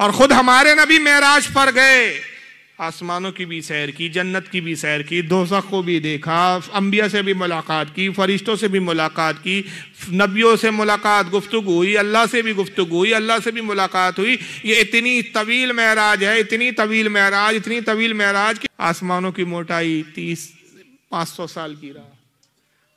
और खुद हमारे नबी मेराज पर गए, आसमानों की भी सैर की, जन्नत की भी सैर की, दोज़ख को भी देखा, अंबिया से भी मुलाकात की, फरिश्तों से भी मुलाकात की, नबियों से मुलाकात, गुफ्तगू हुई, अल्लाह से भी गुफ्तगू हुई, अल्लाह से भी मुलाकात हुई। ये इतनी तवील मेराज है, इतनी तवील मेराज, इतनी तवील मेराज कि आसमानों की मोटाई 500 साल की रहा,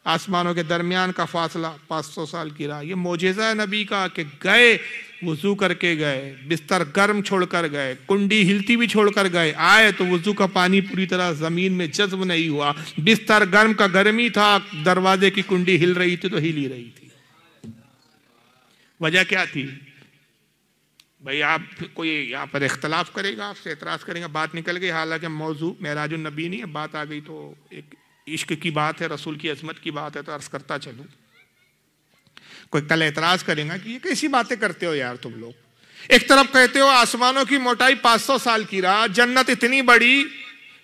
आसमानों के दरमियान का फासला 500 साल की रहा। ये मोजेज़ा है नबी का कि गए, वुजू करके गए, बिस्तर गर्म छोड़कर गए, कुंडी हिलती भी छोड़कर गए, आए तो वुजू का पानी पूरी तरह जमीन में जज्ब नहीं हुआ, बिस्तर गर्म का गर्मी था, दरवाजे की कुंडी हिल रही थी तो हिल ही रही थी। वजह क्या थी भाई? आप कोई यहाँ पर इख्तलाफ करेगा, आपसे एतराज़ करेगा, बात निकल गई। हालांकि मौजू मेराजुन नबी नहीं है, बात आ गई तो एक इश्क की बात है, रसूल की अजमत की बात है, तो अर्ज करता चलूं। कोई कल एतराज करेगा कि ये कैसी बातें करते हो यार तुम लोग। एक तरफ कहते हो आसमानों की मोटाई 500 साल की रहा, जन्नत इतनी बड़ी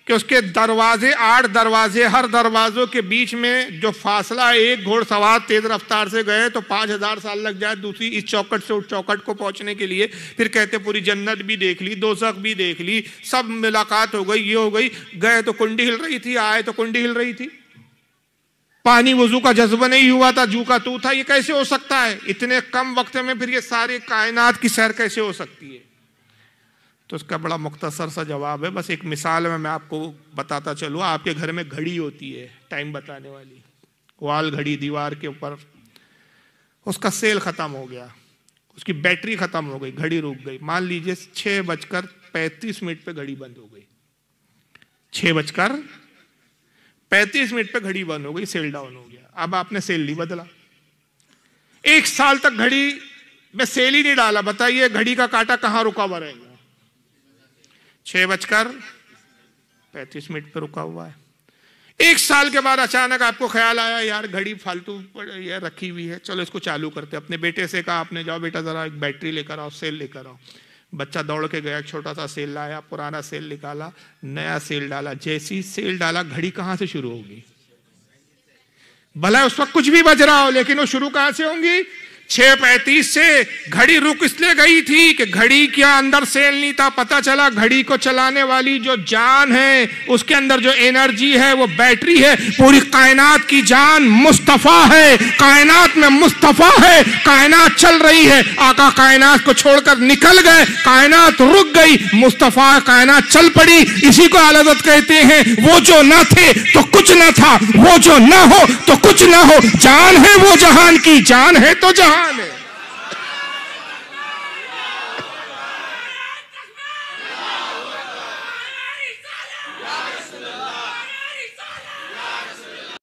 कि उसके दरवाजे 8 दरवाजे, हर दरवाजों के बीच में जो फासला एक घोड़सवार तेज रफ्तार से गए तो 5000 साल लग जाए दूसरी इस चौकट से उस चौकट को पहुंचने के लिए। फिर कहते पूरी जन्नत भी देख ली, दोज़ख भी देख ली, सब मुलाकात हो गई, ये हो गई। गए तो कुंडी हिल रही थी, आए तो कुंडी हिल रही थी, पानी वजू का जज्बा नहीं हुआ था, जू का तू था। ये कैसे हो सकता है? इतने कम वक्त में फिर ये सारी कायनात की सैर कैसे हो सकती है? तो उसका बड़ा मुख्तसर सा जवाब है, बस एक मिसाल में मैं आपको बताता चलूँ। आपके घर में घड़ी होती है टाइम बताने वाली, वाल घड़ी दीवार के ऊपर, उसका सेल खत्म हो गया, उसकी बैटरी खत्म हो गई, घड़ी रुक गई। मान लीजिए 6:35 पे घड़ी बंद हो गई, 6:35 पे घड़ी बंद हो गई, सेल डाउन हो गया। अब आपने सेल नहीं बदला, 1 साल तक घड़ी में सेल ही नहीं डाला, बताइए घड़ी का कांटा कहाँ रुका हुआ रहेगा? 6:35 पे रुका हुआ है। 1 साल के बाद अचानक आपको ख्याल आया यार घड़ी फालतू ये रखी हुई है, चलो इसको चालू करते। अपने बेटे से कहा, आपने जाओ बेटा जरा एक बैटरी लेकर आओ, सेल लेकर आओ। बच्चा दौड़ के गया, छोटा सा सेल लाया, पुराना सेल निकाला, नया सेल डाला। जैसी सेल डाला, घड़ी कहां से शुरू होगी? भला उस वक्त कुछ भी बज रहा हो, लेकिन वो शुरू कहां से होंगी? 6:35 से। घड़ी रुक इसलिए गई थी कि घड़ी के अंदर सेल नहीं था। पता चला घड़ी को चलाने वाली जो जान है, उसके अंदर जो एनर्जी है वो बैटरी है। पूरी कायनात की जान मुस्तफा है, कायनात में मुस्तफा है, कायनात चल रही है। आका कायनात को छोड़कर निकल गए, कायनात रुक गई, मुस्तफा कायनात चल पड़ी। इसी को आला हज़रत कहते हैं, वो जो न थे तो कुछ न था, वो जो न हो तो कुछ न हो। जान है वो जहान की, जान है तो जहान है।